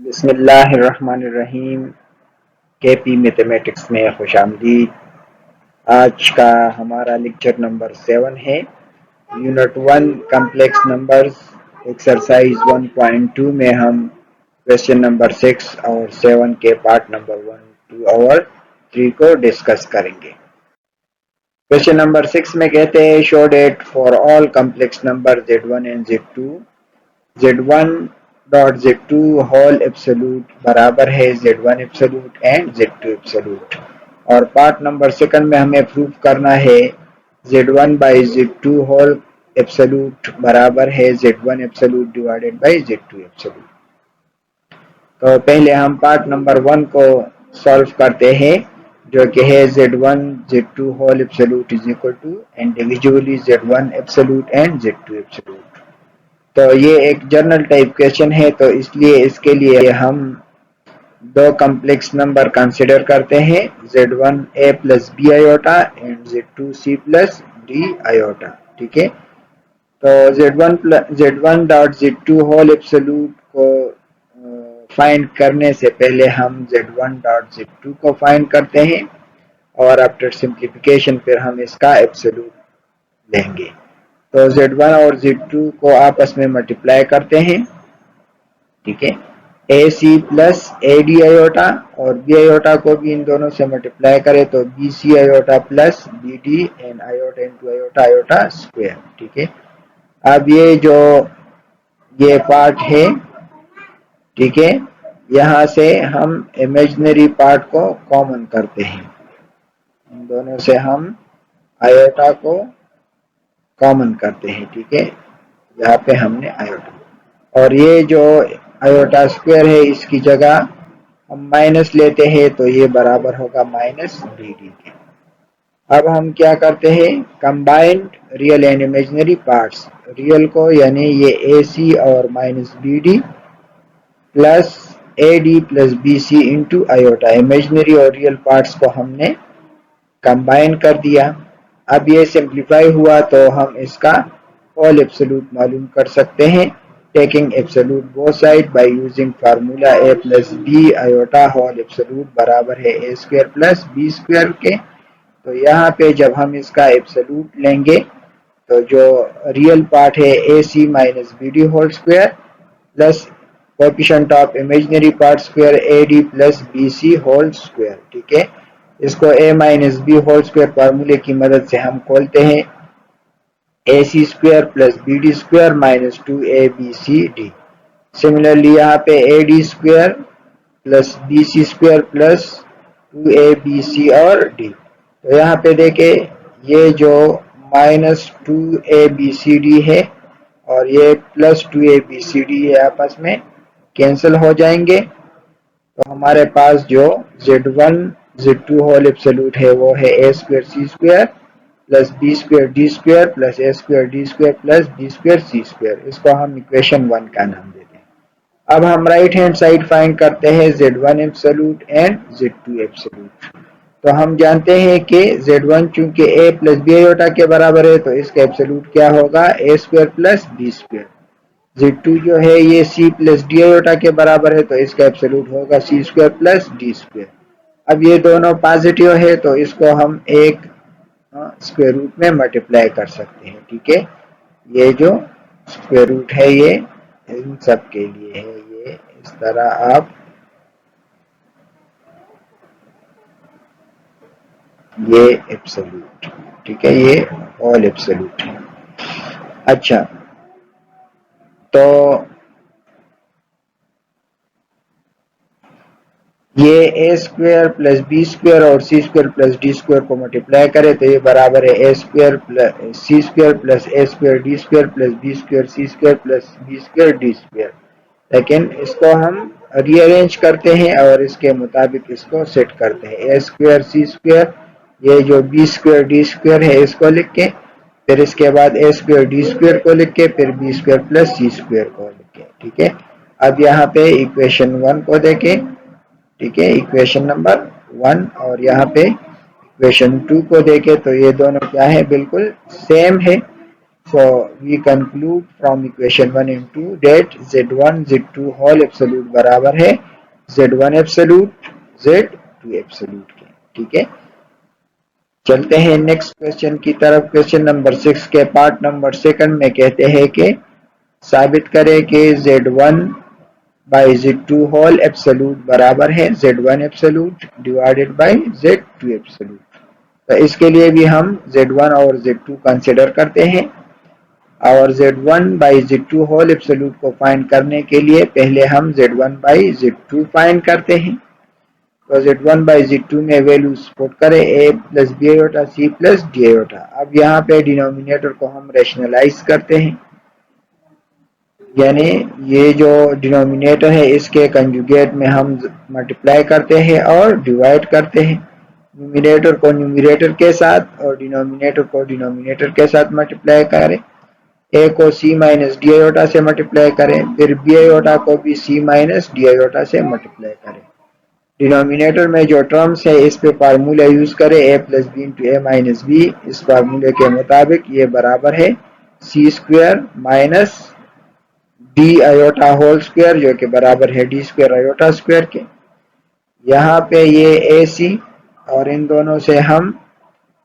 बिस्मिल्लाहिर्रहमानिर्रहीम। KP mathematics में खुशामदीद। आज का हमारा लेक्चर नंबर 7 है। यूनिट 1 कम्प्लेक्स नंबर्स एक्सरसाइज 1.2 में हम क्वेश्चन नंबर 6 और 7 के पार्ट नंबर 1, 2 और 3 को डिस्कस करेंगे। क्वेश्चन नंबर 6 में कहते हैं show that for all complex number Z1 and Z2 Z1 dot Z2 whole absolute बराबर है Z1 absolute and Z2 absolute. और पार्ट नंबर 2 में हमें प्रूव करना है Z1 by Z2 whole absolute बराबर है Z1 absolute divided by Z2 absolute. तो पहले हम पार्ट नंबर 1 को सॉल्व करते हैं, जो कि है Z1 Z2 whole absolute is equal to individually Z1 absolute and Z2 absolute. तो ये एक जनरल टाइप क्वेश्चन है, तो इसलिए इसके लिए हम दो कम्प्लेक्स नंबर कंसिडर करते हैं, Z1 a plus B iota and Z2 c plus D iota. ठीक है, तो Z1 dot Z2 whole absolute को फाइंड करने से पहले हम Z1 डॉट Z2 को फाइंड करते हैं और आफ्टर सिंप्लीफिकेशन फिर हम इसका एब्सोल्यूट लेंगे। तो Z1 और Z2 को आपस में मल्टीप्लाई करते हैं। ठीक है, AC प्लस AD आयोटा और B आयोटा को भी इन दोनों से मल्टीप्लाई करें तो BC iota plus BD and iota into iota iota square. ठीक है, अब ये पार्ट है। ठीक है, यहाँ से हम इमेजिनरी पार्ट को कॉमन करते हैं, इन दोनों से हम आयोटा को कॉमन करते हैं। ठीक है, यहाँ पे हमने आयोटा और ये जो आयोटा स्क्वायर है इसकी जगह हम माइनस लेते हैं, तो ये बराबर होगा माइनस BD के। अब हम क्या करते हैं, combined real and imaginary parts, real को यानी ये AC और minus BD plus AD plus BC into iota, imaginary और रियल पार्ट्स को हमने कंबाइन कर दिया। अब ये सिंप्लीफाई हुआ तो हम इसका होल एब्सोल्यूट मालूम कर सकते हैं, taking absolute both side by using formula a plus B iota whole absolute बराबर है a square plus b square के। तो यहाँ पे जब हम इसका एब्सोल्यूट लेंगे तो जो रियल पार्ट है AC minus BD whole square plus coefficient of imaginary part square AD plus BC whole square. ठीक है, इसको a minus B whole square फार्मूले की मदद से हम खोलते हैं, AC square plus BD square minus 2ABCD। Similarly यहाँ पे AD square plus BC square plus 2ABC और D। तो यहाँ पे देखे ये जो माइनस 2ABCD है और ये प्लस 2ABCD है आपस में कैंसिल हो जाएंगे। तो हमारे पास जो Z1 Z2 होल एब्सोल्यूट है वो है a square c square plus b square d square plus a square d square plus b square c square. इसको हम इक्वेशन 1 का नाम देते हैं। अब हम राइट हैंड साइड फाइंड करते हैं Z1 absolute and Z2 absolute. तो हम जानते हैं कि Z1 चूंकि a प्लस b आयोटा के बराबर है तो इसका एब्सोल्यूट क्या होगा, a square plus b square. Z2 जो है ये c प्लस डी आयोटा के बराबर है तो इसका एब्सोल्यूट होगा c square plus D square. अब ये दोनों पॉजिटिव है तो इसको हम एक स्क्वायर रूट में मल्टीप्लाई कर सकते हैं। ठीक है, ये जो स्क्वायर रूट है ये इन सब के लिए है, ये इस तरह आप ये एब्सोल्यूट। ठीक है, ये ऑल एब्सोल्यूट है। अच्छा, तो ये a square plus b square और c square plus d square को मल्टीप्लाई करें तो ये बराबर है a square plus c square plus a square d square plus b square c square plus b square d square. लेकिन इसको हम रीअरेंज करते हैं और इसके मुताबिक इसको सेट करते हैं, a स्क्वायर c स्क्वायर, ये जो b स्क्वायर d स्क्वायर है इसको लिख के, फिर इसके बाद a स्क्वायर d स्क्वायर को लिख के, फिर b square plus c square को लिख के। ठीक है, अब यहाँ पे इक्वेशन 1 को देखें। ठीक है, इक्वेशन नंबर 1 और यहाँ पे इक्वेशन 2 को देखें तो ये दोनों क्या है, बिल्कुल सेम है। So we conclude from equation 1 and 2 that Z1 Z2 whole absolute बराबर है Z1 absolute Z2 absolute के। ठीक है, चलते हैं नेक्स्ट क्वेश्चन की तरफ। क्वेश्चन नंबर 6 के पार्ट नंबर सेकंड में कहते हैं कि साबित करें कि Z1 by Z2 whole absolute बराबर है Z1 absolute divided by Z2 absolute. तो इसके लिए भी हम Z1 और Z2 कंसिडर करते हैं और Z1 by Z2 whole absolute को फाइंड करने के लिए पहले हम Z1 बाई Z2 फाइंड करते हैं। तो Z1 बाई Z2 में वैल्यूज पुट करें a plus B iota c plus D iota. अब यहाँ पे डिनोमिनेटर को हम रैशनलाइज करते हैं, यानी ये जो डिनोमिनेटर है इसके कंजुगेट में हम मल्टीप्लाई करते हैं और डिवाइड करते हैं। न्यूमिनेटर को न्यूमिनेटर के साथ और डिनोमिनेटर को डिनोमिनेटर के साथ मल्टीप्लाई करें। a को c माइनस डी आयोटा से मल्टीप्लाई करें, फिर b आयोटा को भी c माइनस डी आयोटा से मल्टीप्लाई करें। डिनोमिनेटर में जो टर्म्स है इस पे फार्मूला यूज करें a plus B into A minus B. इस फार्मूले के मुताबिक ये बराबर है C square minus D iota whole square जो कि बराबर है डी स्क्वायर आयोटा स्क्वायर के। यहाँ पे ये ए सी और इन दोनों से हम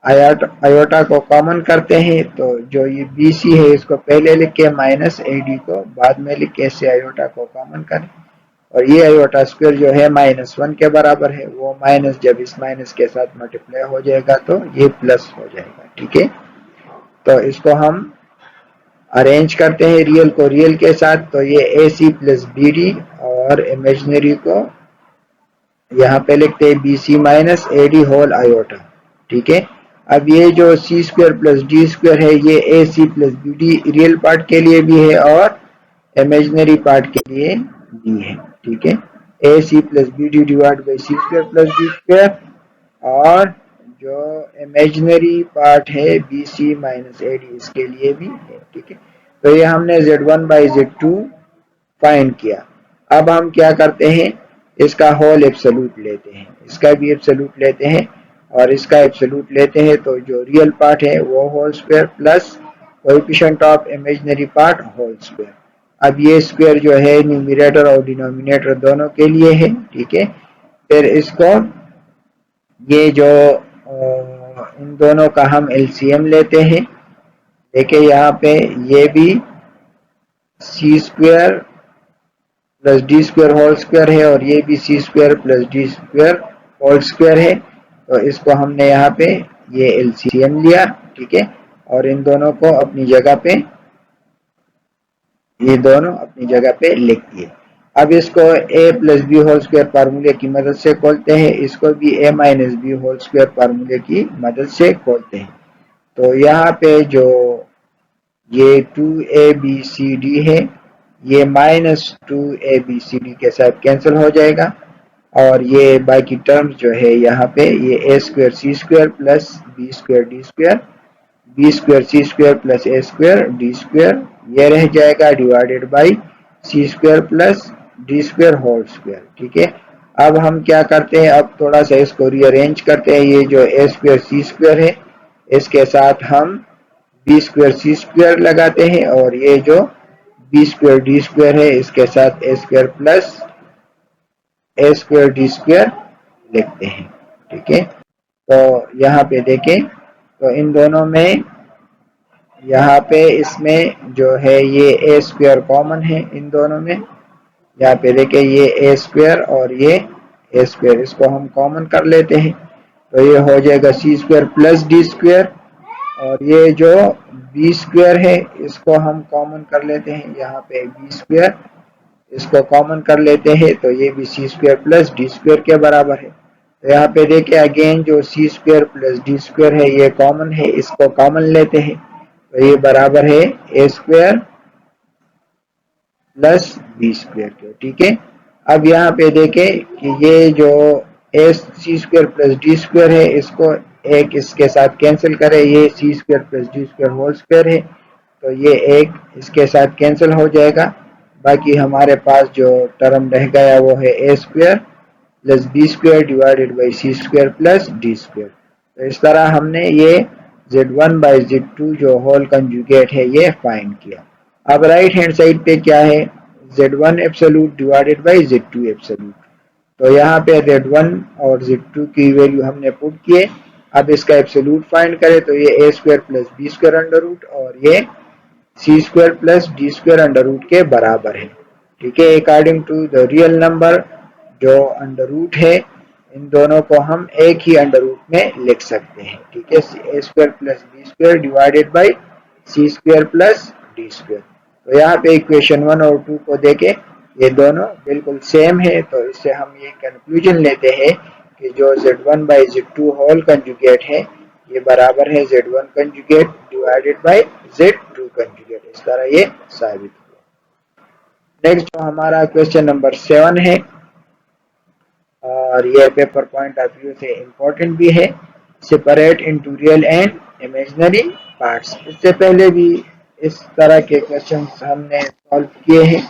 आयोटा को कॉमन करते हैं, तो जो ये बी सी है इसको पहले लिख के माइनस ए डी को बाद में लिख के इससे आयोटा को कॉमन करें और ये आयोटा स्क्वायर जो है -1 के बराबर है, वो माइनस जब इस माइनस के साथ मल्टीप्लाई हो जाएगा तो ये प्लस हो जाएगा। ठीक है, तो इसको हम अरेंज करते हैं रियल को रियल के साथ। तो ये A C plus B D और इमेजिनरी को यहाँ पे लिखते हैं B C minus A D whole iota. ठीक है, अब ये जो C square plus D square है ये A C plus B D real part के लिए भी है और इमेजिनरी पार्ट के लिए भी है। ठीक है, A C plus B D divide by C square plus D square और जो इमेजिनरी पार्ट है B C minus A D इसके लिए भी है। ठीक है, तो ये हमने Z1 बाई Z2 फाइंड किया। अब हम क्या करते हैं, इसका होल एब्सोल्यूट लेते हैं, इसका भी एब्सोल्यूट लेते हैं और इसका एब्सोल्यूट लेते हैं। तो जो रियल पार्ट है वो whole square plus coefficient of imaginary part whole square. अब ये स्क्वायर जो है न्यूमरेटर और डिनोमिनेटर दोनों के लिए है। ठीक है, फिर इसको ये जो इन दोनों का हम एलसीएम लेते हैं। देखिए यहाँ पे ये भी C square plus D square whole square है और ये भी C square plus D square whole square है। तो इसको हमने यहाँ पे ये एलसीएम लिया। ठीक है, और इन दोनों को अपनी जगह पे ये दोनों अपनी जगह पे लिख दिए। अब इसको a plus B whole square फार्मूले की मदद से खोलते हैं, इसको भी a minus B whole square फार्मूले की मदद से खोलते हैं। तो यहाँ पे जो ये 2abcd है ये -2abcd के साथ कैंसिल हो जाएगा और ये बाकी टर्म्स जो है यहाँ पे ये a square C square plus B square D square B square C square plus A square D square ये रह जाएगा divided by C square plus D square whole square. ठीक है, अब हम क्या करते हैं, अब थोड़ा सा इसको रीअरेंज करते हैं। ये जो ए स्क्वायर सी स्क्वायर है इसके साथ हम बी स्क्वायर सी स्क्वायर लगाते हैं और ये जो बी स्क्वायर डी स्क्वायर है इसके साथ ए square plus A square D square लिखते हैं। ठीक है, तो यहाँ पे देखें तो इन दोनों में यहाँ पे इसमें जो है ये ए स्क्वायर कॉमन है इन दोनों में। यहाँ पे देखें ये ए स्क्वायर और ये ए स्क्वायर, इसको हम कॉमन कर लेते हैं तो ये हो जाएगा सी स्क्वायर प्लस डी स्क्वायर और ये जो बी स्क्वायर है इसको हम कॉमन कर लेते हैं। यहाँ पे बी स्क्वायर इसको कॉमन कर लेते हैं तो ये भी C square plus D square के बराबर है। तो यहाँ पे देखिए अगेन जो C square plus D square है ये कॉमन है, इसको कॉमन लेते हैं तो ये बराबर है A square plus B square के। ठीक है, अब यहाँ पे देखें कि ये जो A C square plus D square है इसको एक इसके साथ कैंसिल करें, ये C square plus D square whole square है तो ये एक इसके साथ कैंसिल हो जाएगा। बाकी हमारे पास जो टर्म रह गया वो है A square plus B square divided by C square plus D square. तो इस तरह हमने ये Z1 बाई Z2 जो होल कंजुगेट है ये फाइंड किया। अब राइट हैंड साइड पे क्या है, Z1 absolute divided by Z2 absolute. तो यहाँ पे Z1 और Z2 की वैल्यू हमने पुट किए। अब इसका एब्सोल्यूट फाइंड करें तो ये a square plus B square under root और ये C square plus D square under root के बराबर है। ठीक है, according to the real number जो अंडर रूट है इन दोनों को हम एक ही अंडर रूट में लिख सकते हैं। ठीक है, A square plus B square divided by C square plus D square. तो यहाँ पे इक्वेशन 1 और 2 को देखें, ये दोनों बिल्कुल सेम है, तो इससे हम ये कंक्लूजन लेते हैं कि जो Z1 by Z2 whole conjugate है ये बराबर है Z1 conjugate divided by Z2 conjugate. इस तरह ये साबित हुआ। नेक्स्ट जो हमारा क्वेश्चन नंबर 7 है और ये पेपर पॉइंट ऑफ व्यू से इम्पोर्टेंट भी है। Separate into real and imaginary parts. इससे पहले भी इस तरह के क्वेश्चंस हमने सॉल्व किए हैं।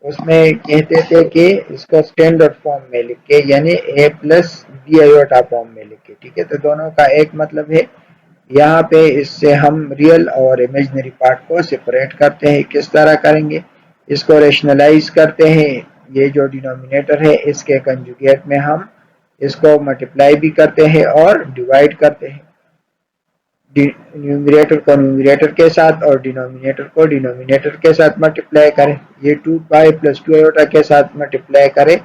उसमें कहते थे कि इसको स्टैंडर्ड फॉर्म में लिख के यानी a plus B iota form में लिख के। ठीक है, तो दोनों का एक मतलब है। यहाँ पे इससे हम रियल और इमेजिनरी पार्ट को सेपरेट करते हैं। किस तरह करेंगे, इसको रेशनलाइज करते हैं। ये जो डिनोमिनेटर है इसके कंजुगेट में हम इसको मल्टीप्लाई भी करते हैं और डिवाइड करते हैं। न्यूमरेटर को न्यूमरेटर के साथ और डिनोमिनेटर को डिनोमिनेटर के साथ मल्टीप्लाई करें। ये 2 पाई प्लस 2 आयोटा के साथ मल्टीप्लाई करें,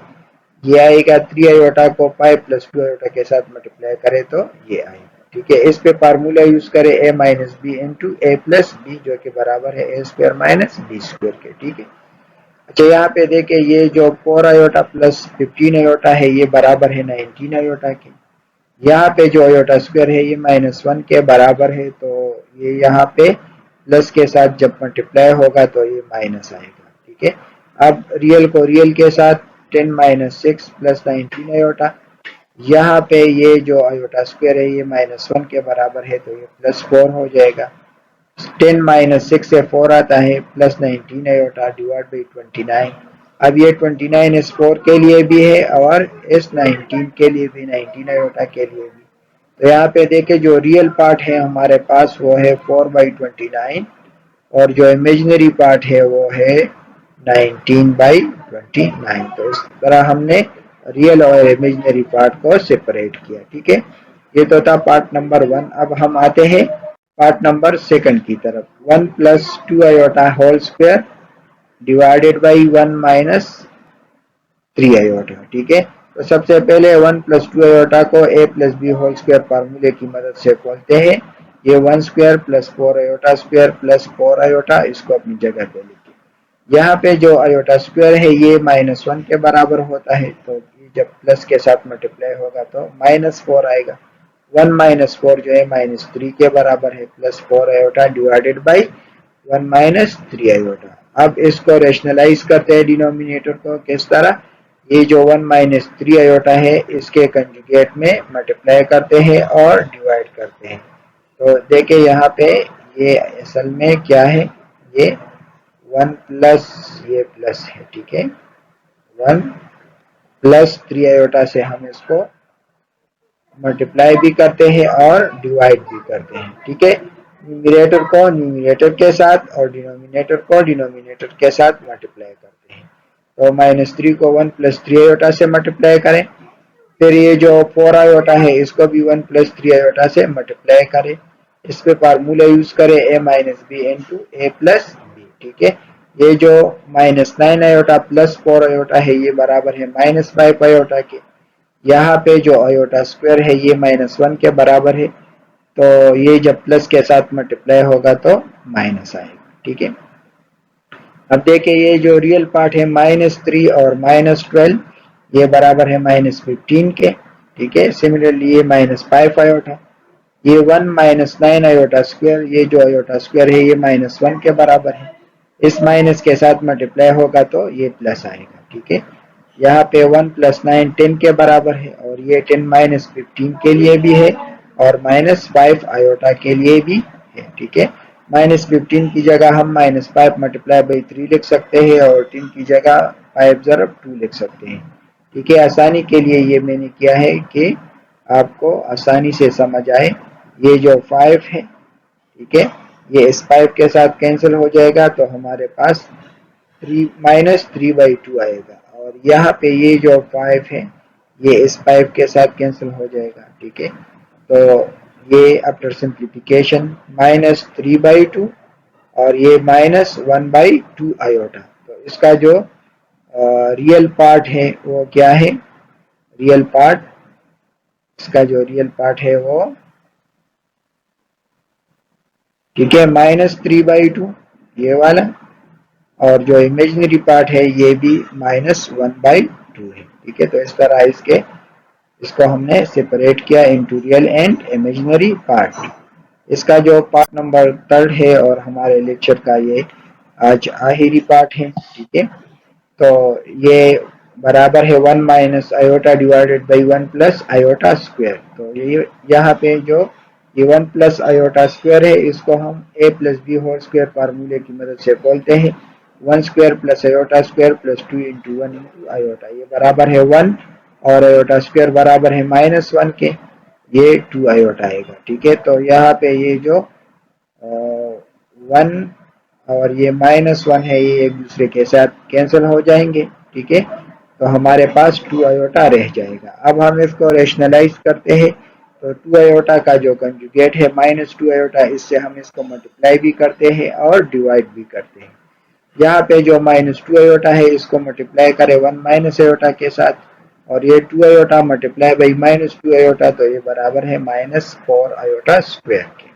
ये आएगा 3 आयोटा को पाई प्लस 2 आयोटा के साथ मल्टीप्लाई करें तो ये आएगा। ठीक है, इस पे फार्मूला यूज करें a minus B into A plus B जो कि बराबर है A square minus B square के। ठीक है, अच्छा यहाँ पे देखें ये जो 4 आयोटा प्लस 15 आयोटा है ये बराबर है 19 आयोटा के। यहाँ पे जो आयोटा स्क्वायर है ये -1 के बराबर है, तो ये यहाँ पे प्लस के साथ जब मल्टीप्लाई होगा तो ये माइनस आएगा। ठीक है, अब रियल को रियल के साथ 10 माइनस 6 प्लस 19 आयोटा। यहाँ पे ये जो आयोटा स्क्वायर है ये -1 के बराबर है, तो ये +4 हो जाएगा। 10 माइनस 6 से 4 आता है प्लस 19 आयोटा डिवाइड बाई 29। अब ये 29 इस 4 के लिए भी है और इस 19 के लिए भी, 19 आयोटा के लिए भी। तो यहाँ पे देखें जो रियल पार्ट है हमारे पास वो है 4/29 और जो इमेजिनरी पार्ट है वो है 19/29। तो इस तरह हमने रियल और इमेजिनरी पार्ट को सेपरेट किया। ठीक है, ये तो था पार्ट नंबर 1। अब हम आते हैं पार्ट नंबर 2 की तरफ। 1 plus 2 iota whole square divided by 1 minus 3 iota. ठीक है, तो सबसे पहले 1 प्लस 2 आयोटा को a plus B whole square फार्मूले की मदद से खोलते हैं। ये 1 square plus 4 iota square plus 4 iota, इसको अपनी जगह पे लिखिए। यहाँ पे जो आयोटा स्क्वायर है ये -1 के बराबर होता है, तो जब प्लस के साथ मल्टीप्लाई होगा तो -4 आएगा। 1 माइनस 4 जो है -3 के बराबर है, plus 4 iota divided by 1 minus 3 iota. अब इसको रेशनलाइज करते हैं डिनोमिनेटर को। किस तरह, ये जो 1 माइनस 3 आयोटा है इसके कंजुगेट में मल्टीप्लाई करते हैं और डिवाइड करते हैं। तो देखिए यहाँ पे ये असल में क्या है, ये 1 प्लस ये प्लस है। ठीक है, 1 प्लस 3 आयोटा से हम इसको मल्टीप्लाई भी करते हैं और डिवाइड भी करते हैं। ठीक है, न्यूमरेटर को न्यूमरेटर के साथ और डिनोमिनेटर को डिनोमिनेटर के साथ मल्टीप्लाई करते हैं। तो -3 को 1 प्लस 3 आयोटा से मल्टीप्लाई करें, फिर ये जो 4 आयोटा है इसको भी 1 प्लस 3 आयोटा से मल्टीप्लाई करें। इस पे फार्मूला यूज करें a minus B into A plus B. ठीक है, ये जो -9 आयोटा प्लस 4 आयोटा है ये बराबर है -5 आयोटा के। यहाँ पे जो आयोटा स्क्वायर है ये -1 के बराबर है, तो ये जब प्लस के साथ मल्टीप्लाई होगा तो माइनस आएगा। ठीक है, अब देखिए ये जो रियल पार्ट है -3 और -12 ये बराबर है -15 के। ठीक है, सिमिलरली ये -5 आयोटा, ये 1 माइनस 9 आयोटा स्क्वायर, ये जो आयोटा स्क्वायर है ये -1 के बराबर है। इस माइनस के साथ मल्टीप्लाई होगा तो ये प्लस आएगा। ठीक है, यहाँ पे 1 प्लस 9 10 के बराबर है और ये 10 माइनस 15 के लिए भी है और -5 आयोटा के लिए भी है। ठीक है, -15 की जगह हम -5 मल्टीप्लाई बाई 3 लिख सकते हैं और 10 की जगह 5 ज़रब 2 लिख सकते हैं। ठीक है, आसानी के लिए ये मैंने किया है कि आपको आसानी से समझ आए। ये जो 5 है, ठीक है, ये इस 5 के साथ कैंसिल हो जाएगा तो हमारे पास 3 - 3/2 आएगा। और यहाँ पे ये जो 5 है ये इस 5 के साथ कैंसिल हो जाएगा, ठीक है। तो ये आफ्टर सिंप्लीफिकेशन -3/2 और ये -1/2 आयोटा। तो इसका जो रियल पार्ट है वो क्या है? रियल पार्ट, इसका जो रियल पार्ट है वो, ठीक है, -3/2 ये वाला, और जो इमेजिनरी पार्ट है ये भी -1/2 है, ठीक है। तो इस तरह इसको हमने सेपरेट किया into real and imaginary part. इसका जो पार्ट नंबर 3 है और हमारे लेक्चर का ये आज आखिरी पार्ट है, ठीक है। तो ये बराबर है 1 minus iota divided by 1 plus iota square. तो ये यहाँ पे जो ये 1 प्लस आयोटा स्क्वायर है इसको हम a plus B whole square फार्मूले की मदद से बोलते हैं 1 square plus iota square plus 2 into 1 into iota. ये बराबर है 1 और आयोटा स्क्वायर बराबर है -1 के, ये 2 आयोटा आएगा, ठीक है। तो यहाँ पे ये जो 1 और ये -1 है ये एक दूसरे के साथ कैंसिल हो जाएंगे, ठीक है। तो हमारे पास 2 आयोटा रह जाएगा। अब हम इसको रेशनलाइज करते हैं तो 2 आयोटा का जो कंजुगेट है -2 आयोटा, इससे हम इसको मल्टीप्लाई भी करते हैं और डिवाइड भी करते हैं। यहाँ पे जो -2 आयोटा है इसको मल्टीप्लाई करें 1 माइनस आयोटा के साथ और ये 2 आयोटा मल्टीप्लाई बाई -2 आयोटा, तो ये बराबर है -4 आयोटा स्क्वायर के।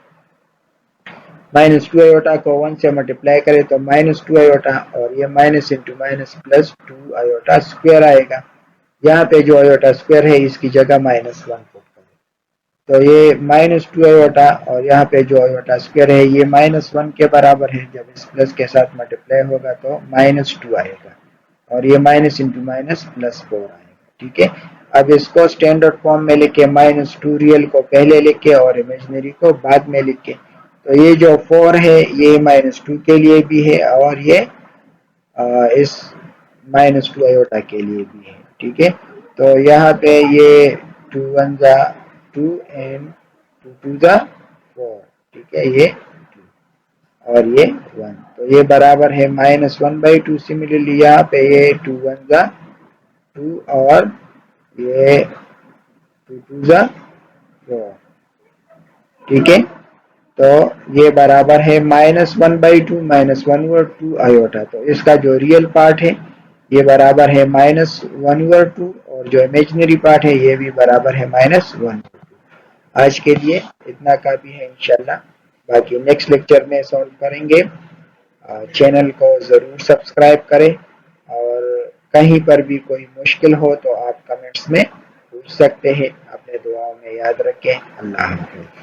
-2 आयोटा को 1 से मल्टीप्लाई करें तो -2 आयोटा और ये minus into minus plus 2 iota square आएगा। यहाँ पे जो आयोटा स्क्वायर है इसकी जगह -1 पुट करें तो ये -2 आयोटा और यहाँ पे जो आयोटा स्क्वायर है ये -1 के बराबर है। जब इस प्लस के साथ मल्टीप्लाई होगा तो -2 आएगा और ये माइनस इंटू माइनस +4 आएगा, ठीक है। अब इसको स्टैंडर्ड फॉर्म में लिखे -2 रियल को पहले लिख के और इमेजिनरी को बाद में लिख के। तो ये जो 4 है ये -2 के लिए भी है और ये इस -2 आयोटा के लिए भी है, ठीक है। तो यहाँ पे ये 2 1 जा 2 एंड 2 2 जा 4, ठीक है, ये 2 और ये 1, तो ये बराबर है -1/2। सिमिलरली यहाँ पे ये 2 1 जा 2 और ये 2 2 जा 4, ठीक है। तो ये बराबर है -1/2 -1/2 आयोटा। तो इसका जो रियल पार्ट है ये बराबर है -1/2 और जो इमेजिनरी पार्ट है ये भी बराबर है -1/2। आज के लिए इतना काफी है, इंशाल्लाह बाकी नेक्स्ट लेक्चर में सॉल्व करेंगे। चैनल को जरूर सब्सक्राइब करें और कहीं पर भी कोई मुश्किल हो तो आप कमेंट्स में पूछ सकते हैं। अपने दुआओं में याद रखें। अल्लाह हाफ़िज़।